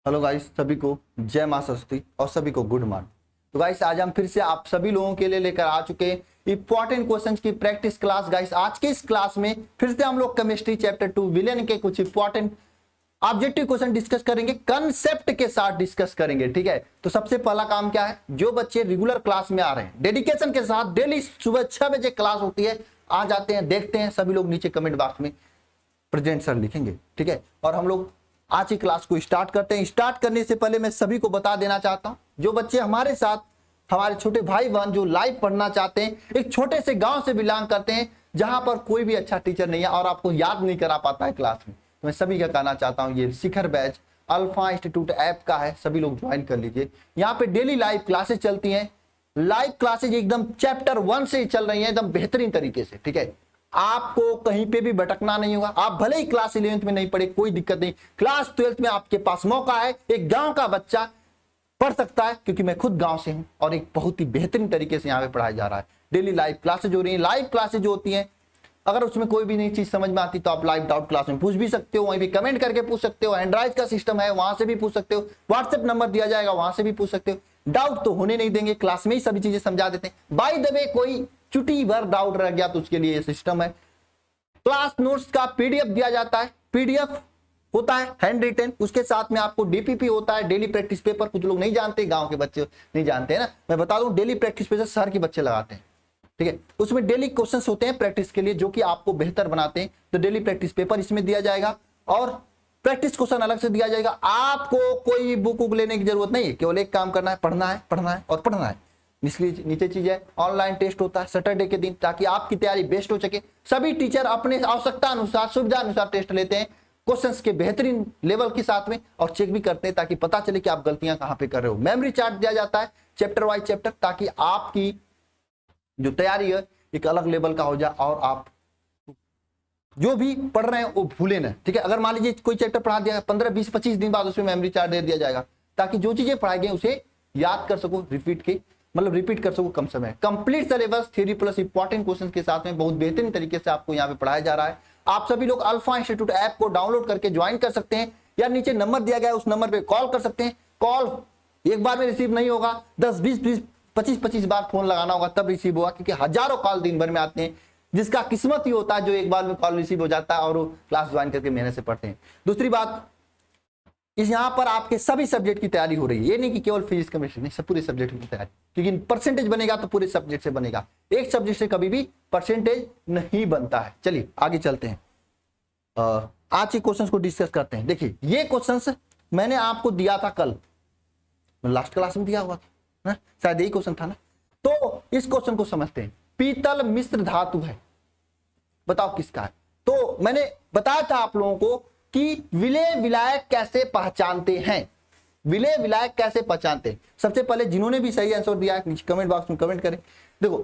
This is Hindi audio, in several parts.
हेलो गाइस, सभी को जय मां सरस्वती और सभी को गुड मॉर्निंग। तो गाइस आज हम फिर से आप सभी लोगों के लिए लेकर आ चुके हैं इंपॉर्टेंट क्वेश्चंस की प्रैक्टिस क्लास। गाइस आज के इस क्लास में फिर से हम लोग केमिस्ट्री चैप्टर 2 विलेन के कुछ इंपॉर्टेंट ऑब्जेक्टिव क्वेश्चन डिस्कस करेंगे, कंसेप्ट के साथ डिस्कस करेंगे। ठीक है, तो सबसे पहला काम क्या है, जो बच्चे रेगुलर क्लास में आ रहे हैं डेडिकेशन के साथ, डेली सुबह 6 बजे क्लास होती है, आ जाते हैं, देखते हैं। सभी लोग नीचे कमेंट बॉक्स में प्रेजेंट सर लिखेंगे। ठीक है, और हम लोग आज की क्लास को स्टार्ट करते हैं। स्टार्ट करने से पहले मैं सभी को बता देना चाहता हूं, जो बच्चे हमारे साथ, हमारे छोटे भाई बहन जो लाइव पढ़ना चाहते हैं, एक छोटे से गांव से बिलोंग करते हैं जहां पर कोई भी अच्छा टीचर नहीं है और आपको याद नहीं करा पाता है क्लास में, तो मैं सभी का कहना चाहता हूं, ये शिखर बैच अल्फा इंस्टीट्यूट ऐप का है, सभी लोग ज्वाइन कर लीजिए। यहाँ पे डेली लाइव क्लासेस चलती हैं। लाइव क्लासेज एकदम चैप्टर 1 से चल रही है, एकदम बेहतरीन तरीके से। ठीक है, आपको कहीं पे भी भटकना नहीं होगा। आप भले ही क्लास 11th में नहीं पढ़े, कोई दिक्कत नहीं, क्लास 12th में आपके पास मौका है। एक गांव का बच्चा पढ़ सकता है, क्योंकि मैं खुद गांव से हूं और एक बहुत ही बेहतरीन तरीके से यहाँ पे पढ़ाया जा रहा है। डेली लाइव क्लासेज हो रही है। लाइव क्लासेज जो होती हैं, अगर उसमें कोई भी नई चीज समझ में आती तो आप लाइव डाउट क्लास में पूछ भी सकते हो, वहीं भी कमेंट करके पूछ सकते हो। एंड्रॉइड का सिस्टम है, वहां से भी पूछ सकते हो। व्हाट्सएप नंबर दिया जाएगा, वहां से भी पूछ सकते हो। डाउट तो होने नहीं देंगे, क्लास में ही सभी चीजें समझा देते हैं। बाय द वे कोई चुटी भर डाउट रह गया तो उसके लिए ये सिस्टम है। क्लास नोट्स का पीडीएफ दिया जाता है। पीडीएफ होता है हैंड रिटन, उसके साथ में आपको डीपीपी होता है, डेली प्रैक्टिस पेपर। कुछ लोग नहीं जानते, गांव के बच्चे नहीं जानते हैं ना, मैं बता दूं, डेली प्रैक्टिस पेपर शहर के बच्चे लगाते हैं। ठीक है, उसमें डेली क्वेश्चंस होते हैं प्रैक्टिस के लिए, जो कि आपको बेहतर बनाते हैं। तो डेली प्रैक्टिस पेपर इसमें दिया जाएगा और प्रैक्टिस क्वेश्चन अलग से दिया जाएगा। आपको कोई बुक लेने की जरूरत नहीं है, केवल एक काम करना है, पढ़ना है, पढ़ना है और पढ़ना है। नीचे चीज है, ऑनलाइन टेस्ट होता है सैटरडे के दिन, ताकि आपकी तैयारी बेस्ट हो सके। सभी टीचर अपने आवश्यकता अनुसार, सुविधा अनुसार टेस्ट लेते हैं, क्वेश्चंस के बेहतरीन लेवल के साथ में, और चेक भी करते हैं ताकि पता चले कि आप गलतियां कहां पे कर रहे हो। मेमोरी चार्ट दिया जाता है चैप्टर वाइज चैप्टर, ताकि आपकी जो तैयारी है एक अलग लेवल का हो जाए और आप जो भी पढ़ रहे हैं वो भूले ना। ठीक है, अगर मान लीजिए कोई चैप्टर पढ़ा दिया, 15, 20, 25 दिन बाद उसमें मेमोरी चार्ट दे दिया जाएगा, ताकि जो चीजें पढ़ाई गई उसे याद कर सको, रिपीट कर सको कम समय। Complete syllabus theory plus important question के साथ में बहुत बेहतरीन तरीके से आपको यहाँ पे पढ़ाया जा रहा है। आप सभी लोग अल्फा इंस्टीट्यूट ऐप को डाउनलोड करके ज्वाइन कर सकते हैं, या नीचे नंबर दिया गया है उस नंबर पे कॉल कर सकते हैं। कॉल एक बार में रिसीव नहीं होगा, 10, 20, 25 बार फोन लगाना होगा तब रिसीव होगा, क्योंकि हजारों कॉल दिन भर में आते हैं। जिसका किस्मत ही होता है जो एक बार में कॉल रिसीव हो जाता है और वो क्लास ज्वाइन करके मेहनत से पढ़ते हैं। दूसरी बात, इस यहाँ पर आपके सभी सब्जेक्ट की तैयारी हो रही है, ये नहीं कि केवल फिजिक्स केमिस्ट्री नहीं, सब पूरे सब्जेक्ट की तैयारी, क्योंकि परसेंटेज बनेगा तो पूरे सब्जेक्ट से बनेगा, एक सब्जेक्ट से कभी भी परसेंटेज नहीं बनता है। चलिए आगे चलते हैं, आज के क्वेश्चंस को डिस्कस करते हैं। देखिए ये क्वेश्चंस मैंने आपको दिया था कल, लास्ट क्लास में दिया हुआ था, शायद यही क्वेश्चन था ना। तो इस क्वेश्चन को समझते हैं। पीतल मिश्र धातु है, बताओ किसका है। तो मैंने बताया था आप लोगों को कि विलेय विलायक कैसे पहचानते हैं, विलेय विलायक कैसे पहचानते हैं। सबसे पहले जिन्होंने भी सही आंसर दिया है नीचे कमेंट बॉक्स में कमेंट करें, देखो,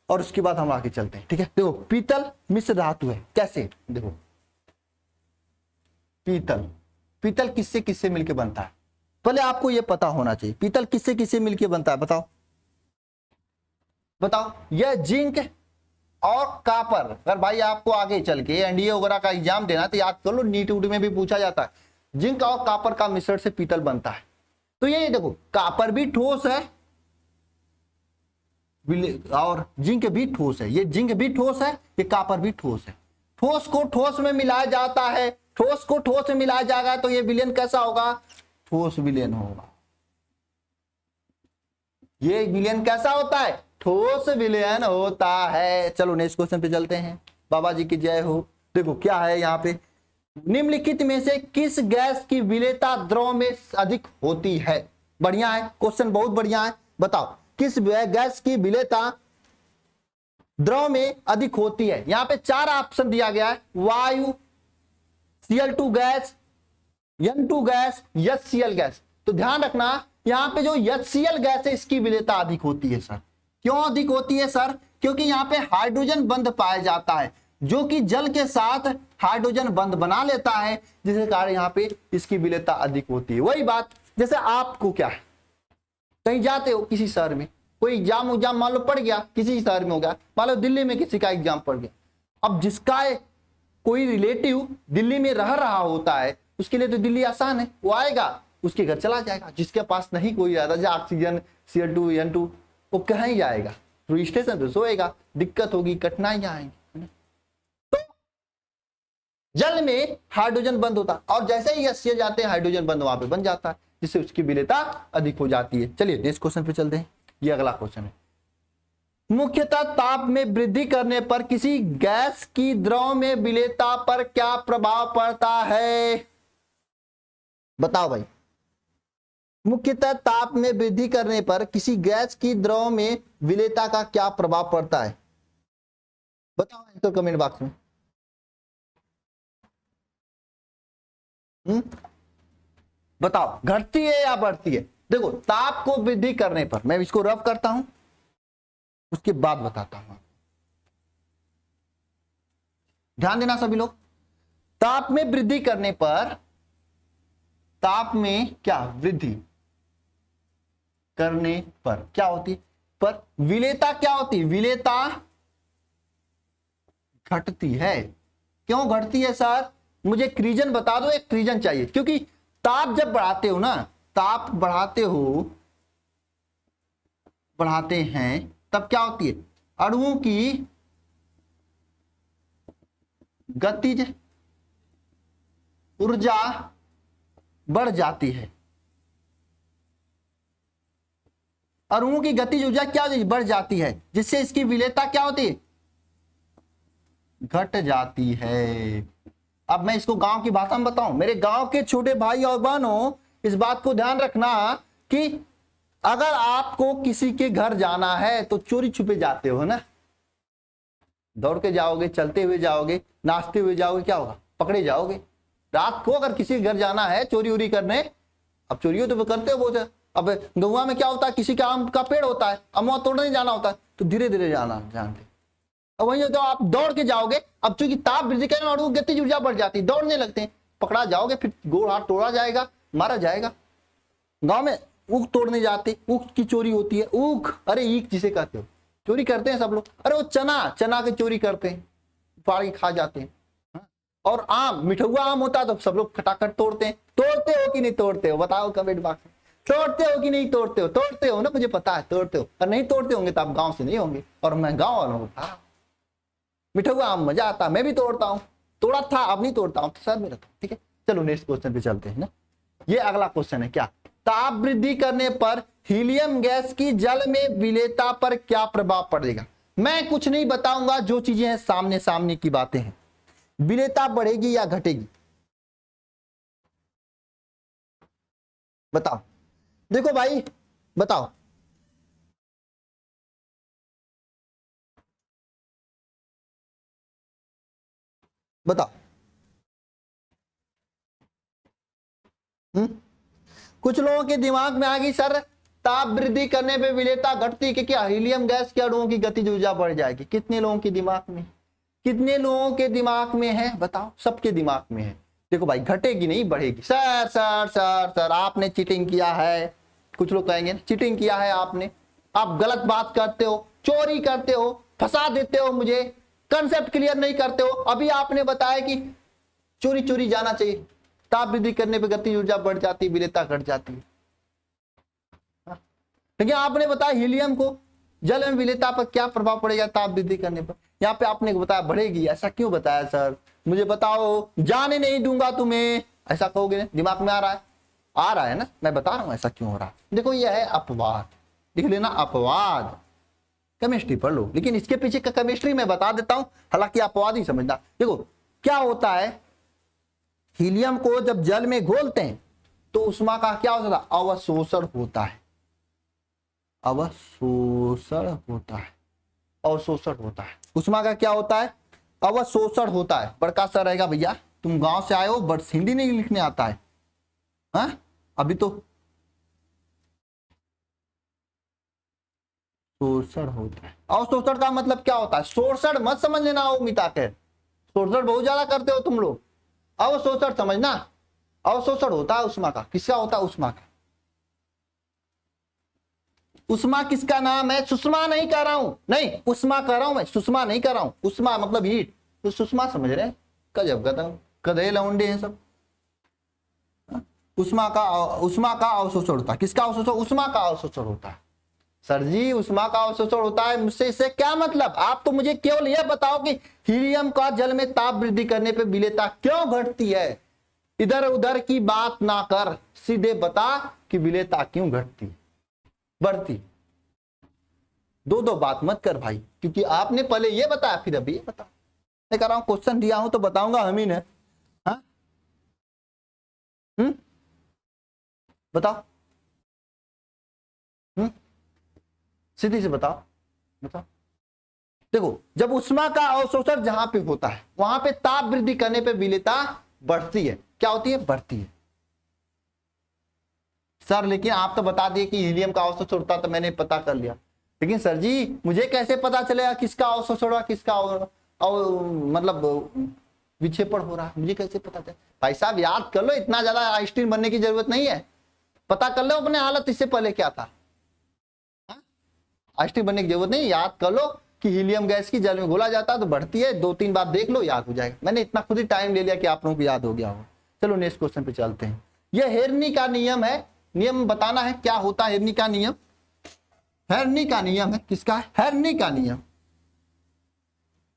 और उसके बाद हम आगे चलते हैं। ठीक है, देखो पीतल मिश्र धातु है, कैसे, देखो पीतल किससे किससे मिलकर बनता है, पहले आपको यह पता होना चाहिए। पीतल किससे किससे मिलकर बनता है, बताओ। यह जिंक और कापर। अगर भाई आपको आगे चल के एनडीए वगैरह का एग्जाम देना तो याद कर लो, नीट उट में भी पूछा जाता है, जिंक और कापर का मिश्रण से पीतल बनता है। तो ये देखो, कापर भी ठोस है और जिंक भी ठोस है, ये जिंक भी ठोस है, ये कापर भी ठोस है। ठोस को ठोस में मिलाया जाता है, ठोस को ठोस में मिलाया जाएगा तो ये विलयन कैसा होगा, ठोस विलयन होगा। ये विलयन कैसा होता है, ठोस विलयन होता है। चलो नेक्स्ट क्वेश्चन पे चलते हैं, बाबा जी की जय हो। देखो क्या है यहाँ पे, निम्नलिखित में से किस गैस की विलेयता द्रव में अधिक होती है। बढ़िया है क्वेश्चन, बहुत बढ़िया है। बताओ किस गैस की विलेयता द्रव में अधिक होती है। यहाँ पे 4 ऑप्शन दिया गया है, वायु, Cl2 gas, N2 gas, HCl gas. तो ध्यान रखना, यहाँ पे जो HCl गैस है इसकी विलेयता अधिक होती है सर। क्यों अधिक होती है सर, क्योंकि यहाँ पे हाइड्रोजन बंध पाया जाता है, जो कि जल के साथ हाइड्रोजन बंध बना लेता है, जिसके कारण यहाँ पे इसकी विलेयता अधिक होती है। वही बात, जैसे आपको क्या है, कहीं जाते हो किसी शहर में, कोई एग्जाम मान लो पड़ गया, किसी शहर में हो गया, मान लो दिल्ली में किसी का एग्जाम पड़ गया। अब जिसका कोई रिलेटिव दिल्ली में रह रहा होता है, उसके लिए तो दिल्ली आसान है, वो आएगा उसके घर चला जाएगा। जिसके पास नहीं कोई इरादा, जैसे ऑक्सीजन Cl2 N2, वो कहाँ ही जाएगा, तो स्टेशन पे सोएगा, दिक्कत होगी, कठिनाइयां आएंगी। तो जल में हाइड्रोजन बंद होता है और जैसे ही एच जाते हैं हाइड्रोजन बंद वहां पे बन जाता है, जिससे उसकी विलेयता अधिक हो जाती है। चलिए नेक्स्ट क्वेश्चन पे चलते हैं। ये अगला क्वेश्चन है, मुख्यतः ताप में वृद्धि करने पर किसी गैस की द्रव में विलेयता पर क्या प्रभाव पड़ता है? बताओ भाई, मुख्यतः ताप में वृद्धि करने पर किसी गैस की द्रव में विलेयता का क्या प्रभाव पड़ता है? बताओ तो कमेंट बॉक्स में। बताओ घटती है या बढ़ती है? देखो ताप को वृद्धि करने पर, मैं इसको रफ करता हूं उसके बाद बताता हूं। ध्यान देना सभी लोग, ताप में वृद्धि करने पर, ताप में क्या वृद्धि करने पर क्या होती, पर विलेयता क्या होती, विलेयता घटती है। क्यों घटती है सर? मुझे एक रीजन बता दो, एक रीजन चाहिए। क्योंकि ताप जब बढ़ाते हो ना, ताप बढ़ाते हैं तब क्या होती है, अणुओं की गतिज ऊर्जा बढ़ जाती है। अणुओं की गतिज ऊर्जा क्या होती है, बढ़ जाती है, जिससे इसकी विलेयता क्या होती है, घट जाती है। अब मैं इसको गांव की भाषा में बताऊं, मेरे गांव के छोटे भाई और बहनों, इस बात को ध्यान रखना कि अगर आपको किसी के घर जाना है तो चोरी छुपे जाते हो ना, दौड़ के जाओगे, चलते हुए जाओगे, नाचते हुए जाओगे, क्या होगा, पकड़े जाओगे। रात को अगर किसी के घर जाना है चोरी उरी करने, अब चोरी तो करते हो बहुत। अब गौवा में क्या होता है, किसी का आम का पेड़ होता है, अमवा तोड़ने जाना होता है, तो धीरे धीरे जाना जानते। अब वही तो आप दौड़ के जाओगे, अब चूंकि ताप वृद्धि करने और गतिज ऊर्जा बढ़ जाती है, दौड़ने लगते हैं, पकड़ा जाओगे, फिर गोड़ हाथ तोड़ा जाएगा, मारा जाएगा। गांव में ऊख तोड़ने जाते, ऊख की चोरी होती है, ऊख, अरे ईख जिसे कहते हो, चोरी करते हैं सब लोग। अरे वो चना की चोरी करते हैं, फाड़ के खा जाते हैं। और आम, मिठुआ आम होता है तो सब लोग खटाखट तोड़ते हैं। तोड़ते हो कि नहीं तोड़ते हो, बताओ कमेंट बॉक्स में। तोड़ते हो कि नहीं तोड़ते हो? तोड़ते हो ना, मुझे पता है तोड़ते हो। और नहीं तोड़ते होंगे तो आप गांव से नहीं होंगे, और मैं गांव वालों को था। मिठुआ आम मजा आता, मैं भी तोड़ता हूँ, तोड़ा था, अब नहीं तोड़ता हूँ, सर मेरा था। ठीक है, चलो नेक्स्ट क्वेश्चन पे चलते हैं ना। ये अगला क्वेश्चन है, क्या ताप वृद्धि करने पर हीलियम गैस की जल में विलेयता पर क्या प्रभाव पड़ेगा? मैं कुछ नहीं बताऊंगा, जो चीजें हैं सामने सामने की बातें हैं। विलेयता बढ़ेगी या घटेगी? बताओ, देखो भाई बताओ, बताओ। कुछ लोगों के दिमाग में आ गई सर ताप वृद्धि करने पे विलेयता घटती है क्योंकि हीलियम गैस के अणुओं की गतिज ऊर्जा बढ़ जाएगी। कितने लोगों के दिमाग में, कितने लोगों के दिमाग में है? बताओ, सबके दिमाग में है। देखो भाई घटेगी नहीं बढ़ेगी। सर सर सर सर आपने चीटिंग किया है, कुछ लोग कहेंगे चीटिंग किया है आपने, आप गलत बात करते हो, चोरी करते हो, फंसा देते हो मुझे, कंसेप्ट क्लियर नहीं करते हो। अभी आपने बताया कि चोरी चोरी जाना चाहिए, ताप वृद्धि करने पर गतिज ऊर्जा बढ़ जाती है, विलेयता घट जाती है। लेकिन आपने बताया हीलियम को जल में विलेयता पर क्या प्रभाव पड़ेगा ताप वृद्धि करने पर? यहाँ पे आपने बताया बढ़ेगी। ऐसा क्यों बताया सर, मुझे बताओ, जाने नहीं दूंगा तुम्हें, ऐसा कहोगे? दिमाग में आ रहा है ना, मैं बता रहा हूं ऐसा क्यों हो रहा है। देखो यह है अपवाद, लिख लेना अपवाद, केमिस्ट्री पढ़ लो, लेकिन इसके पीछे का केमिस्ट्री मैं बता देता हूं, हालांकि अपवाद ही समझना। देखो क्या होता है, हीलियम को जब जल में घोलते हैं तो ऊष्मा का क्या होता है, अवशोषण होता है, अवशोषण होता है, अवशोषण होता है। ऊष्मा का क्या होता है, अवशोषण होता है। बड़का सा रहेगा भैया, तुम गांव से आए हो बट हिंदी नहीं लिखने आता है, हाँ? अभी तो शोषण होता है। अवशोषण का मतलब क्या होता है, शोषण मत समझ लेना हो मिता के, शोषण बहुत ज्यादा करते हो तुम लोग, अवशोषण समझना। अवशोषण होता है ऊष्मा का। किसका होता है, ऊष्मा का। ऊष्मा किसका नाम है, सुषमा नहीं कह रहा हूं, नहीं ऊष्मा कह रहा हूं मैं, सुषमा नहीं कह रहा हूं। ऊष्मा मतलब हीट, तो सुषमा समझ रहे हैं। गजब गदम गधे लौंडे हैं सब। उष्मा का अवशोषण होता है। किसका अवशोषण? उष्मा का अवशोषण होता है। सर जी उष्मा का अवशोषण होता है, मुझसे इससे क्या मतलब? आप तो मुझे केवल यह बताओ कि हीलियम का जल में ताप वृद्धि करने पर विलेयता क्यों घटती है। इधर उधर की बात ना कर, सीधे बता कि विलेयता क्यों घटती बढ़ती। दो बात मत कर भाई, क्योंकि आपने पहले ये बताया फिर अभी ये बता। मैं कह रहा हूं क्वेश्चन दिया हूं तो बताऊंगा हम ही ने। हाँ बताओ, सीधी से बताओ बताओ। देखो जब उष्मा का अवशोषण जहां पे होता है वहां पे ताप वृद्धि करने पे विलेयता बढ़ती है। क्या होती है? बढ़ती है। सर लेकिन आप तो बता दिए कि हीलियम का अवशोषण होता, तो मैंने पता कर लिया। लेकिन सर जी मुझे कैसे पता चलेगा किसका अवशोषण हो रहा, किसका मतलब विक्षेपण हो रहा है? मुझे कैसे पता चले? भाई साहब याद कर लो, इतना ज्यादा आइंस्टीन बनने की जरूरत नहीं है। पता कर लो अपने हालत इससे पहले क्या था। आइंस्टीन बनने की जरूरत नहीं, याद कर लो कि हीलियम गैस की जल में घोला जाता है तो बढ़ती है। 2-3 बार देख लो, याद हो जाएगा। मैंने इतना खुद ही टाइम ले लिया कि आप लोगों को याद हो गया हो। चलो नेक्स्ट क्वेश्चन पे चलते हैं। यह हेरनी का नियम है। नियम बताना है क्या होता है हेरनी का नियम। हेरनी का नियम है, किसका है? हेरनी का नियम।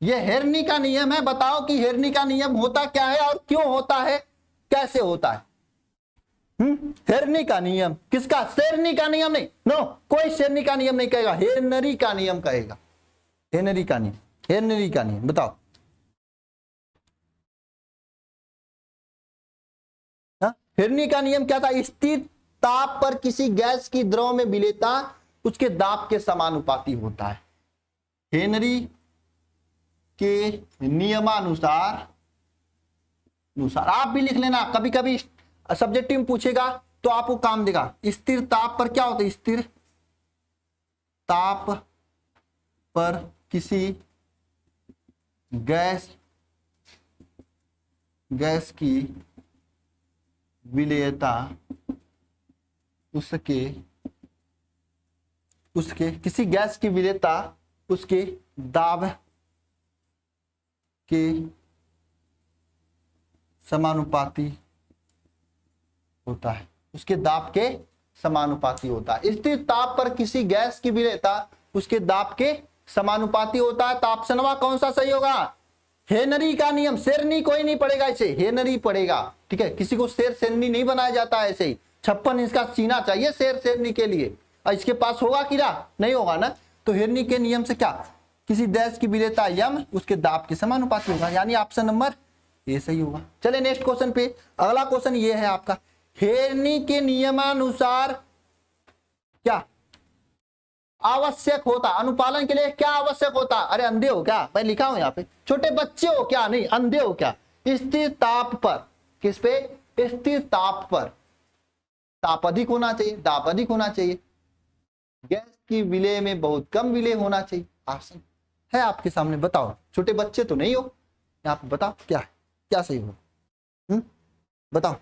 यह हेरनी का नियम है। बताओ कि हेरनी का नियम होता क्या है और क्यों होता है, कैसे होता है। हेरनी का नियम किसका? शेरनी का नियम नहीं, नो, कोई शेरनी का नियम नहीं कहेगा, हेरनरी का नियम कहेगा। हेनरी का नियम, हेनरी का नियम बताओ। हेनरी का नियम क्या था? स्थिर ताप पर किसी गैस की द्रव में विलेयता उसके दाब के समानुपाती होता है। हेनरी के नियमानुसार आप भी लिख लेना, कभी कभी सब्जेक्टिव में पूछेगा तो आपको काम देगा। स्थिर ताप पर क्या होता है? स्थिर ताप पर किसी गैस की विलेयता उसके किसी गैस की विलेयता उसके दाब के समानुपाती होता है। उसके दाब के समानुपाती होता है। स्थिर ताप पर किसी गैस की विलेयता उसके दाब के समानुपाती होता है। ताप सनवा कौन सा सही होगा? हेनरी का नियम। शेरनी कोई नहीं पड़ेगा, इसे हेनरी पड़ेगा। ठीक है, किसी को शेर शेरनी नहीं बनाया जाता ऐसे ही। 56 इंच का सीना चाहिए शेर शेरनी के लिए, और इसके पास होगा कीड़ा? नहीं होगा ना। तो हेनरी के नियम से क्या? किसी गैस की विलेयता यम उसके दाब के समानुपाती होगा, यानी ऑप्शन नंबर ए सही होगा। चले नेक्स्ट क्वेश्चन पे। अगला क्वेश्चन ये है आपका, हेनरी के नियमानुसार क्या आवश्यक होता? अनुपालन के लिए क्या आवश्यक होता? अरे अंधे हो क्या? मैं लिखा हूं यहाँ पे, छोटे बच्चे हो क्या? नहीं, अंधे हो क्या? स्थिर ताप पर, किस पे? स्थिर ताप पर ताप अधिक होना चाहिए, दाब अधिक होना चाहिए। गैस की विलेय में बहुत कम विलेय होना चाहिए। ऑप्शन है आपके सामने, बताओ। छोटे बच्चे तो नहीं हो, आप बताओ क्या है, क्या सही हो? बताओ।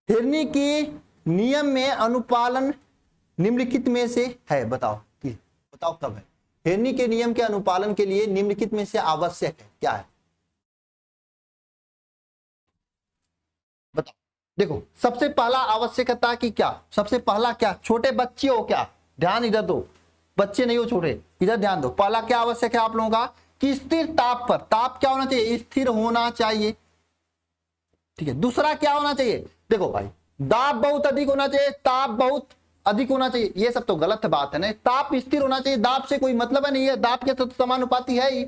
हेनरी के नियम में अनुपालन निम्नलिखित में से है, बताओ। बताओ कब है? हेनरी के नियम के अनुपालन के लिए निम्नलिखित में से आवश्यक है, क्या है? बताओ। देखो सबसे पहला आवश्यकता की क्या? सबसे पहला क्या? छोटे बच्चे हो क्या? ध्यान इधर दो, बच्चे नहीं हो छोटे, इधर ध्यान दो। पहला क्या आवश्यक है आप लोगों का? कि स्थिर ताप पर, ताप क्या होना चाहिए? स्थिर होना चाहिए। ठीक है, दूसरा क्या होना चाहिए? देखो भाई, दाब बहुत अधिक होना चाहिए, ताप बहुत अधिक होना चाहिए। ये सब तो गलत बात है ना। ताप स्थिर होना चाहिए, दाब से कोई मतलब है नहीं है, दाब के तो समानुपाती है ही।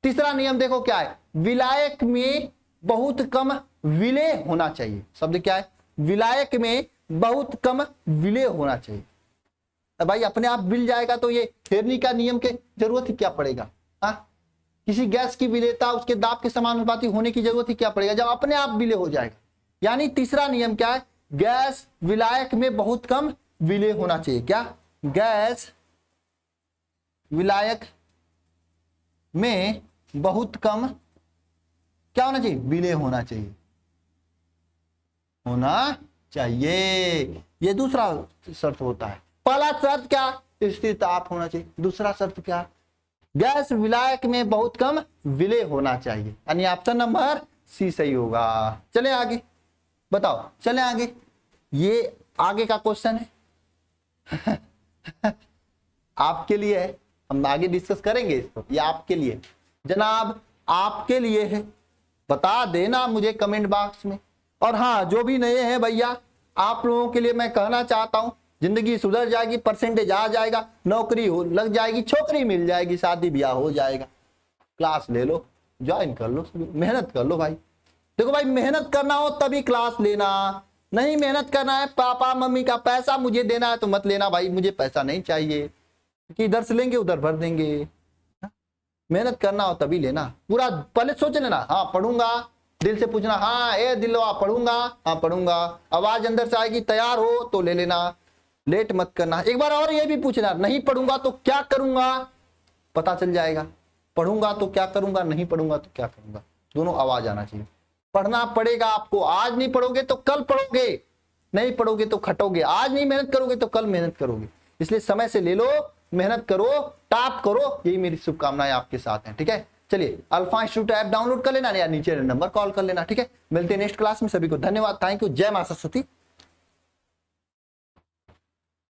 तीसरा नियम देखो क्या है? विलायक में बहुत कम विलेय होना चाहिए। शब्द क्या है? विलायक में बहुत कम विलेय होना चाहिए। भाई अपने आप मिल जाएगा तो ये हेनरी का नियम के जरूरत ही क्या पड़ेगा? किसी गैस की विलेयता उसके दाब के समानुपाती होने की जरूरत ही क्या पड़ेगा जब अपने आप विलेय हो जाएगा। यानी तीसरा नियम क्या है? गैस विलायक में बहुत कम विलेय होना चाहिए। क्या? गैस विलायक में बहुत कम क्या होना चाहिए? विलेय होना चाहिए, होना चाहिए। ये दूसरा शर्त होता है। पहला शर्त क्या? स्थिर ताप होना चाहिए। दूसरा शर्त क्या? गैस विलायक में बहुत कम विलय होना चाहिए, यानी ऑप्शन नंबर सी सही होगा। चले आगे, बताओ, चले आगे, ये आगे का क्वेश्चन है आपके लिए है, हम आगे डिस्कस करेंगे इसको, ये आपके लिए जनाब, आपके लिए है, बता देना मुझे कमेंट बॉक्स में। और हाँ, जो भी नए हैं भैया, आप लोगों के लिए मैं कहना चाहता हूं, जिंदगी सुधर जाएगी, परसेंटेज आ जाएगा, नौकरी हो लग जाएगी, छोकरी मिल जाएगी, शादी ब्याह हो जाएगा, क्लास ले लो, ज्वाइन कर लो, मेहनत कर लो भाई। देखो भाई, मेहनत करना हो तभी क्लास लेना, नहीं मेहनत करना है, पापा मम्मी का पैसा मुझे देना है तो मत लेना भाई, मुझे पैसा नहीं चाहिए, कि इधर से लेंगे उधर भर देंगे। मेहनत करना हो तभी लेना, पूरा पहले सोच लेना, हाँ पढ़ूंगा, दिल से पूछना, हाँ ए दिलवा पढ़ूंगा, हाँ पढ़ूंगा, आवाज अंदर से आएगी तैयार हो तो ले लेना, लेट मत करना। एक बार और ये भी पूछना, नहीं पढ़ूंगा तो क्या करूंगा, पता चल जाएगा, पढ़ूंगा तो क्या करूंगा, नहीं पढ़ूंगा तो क्या करूंगा, दोनों आवाज आना चाहिए। पढ़ना पड़ेगा आपको, आज नहीं पढ़ोगे तो कल पढ़ोगे, नहीं पढ़ोगे तो खटोगे, आज नहीं मेहनत करोगे तो कल मेहनत करोगे, इसलिए समय से ले लो, मेहनत करो, टॉप करो, यही मेरी शुभकामनाएं आपके साथ हैं। ठीक है, चलिए अल्फा इंस्टीट्यूट ऐप डाउनलोड कर लेना या नीचे नंबर कॉल कर लेना। ठीक है, मिलते हैं नेक्स्ट क्लास में, सभी को धन्यवाद, थैंक यू, जय मां सरस्वती।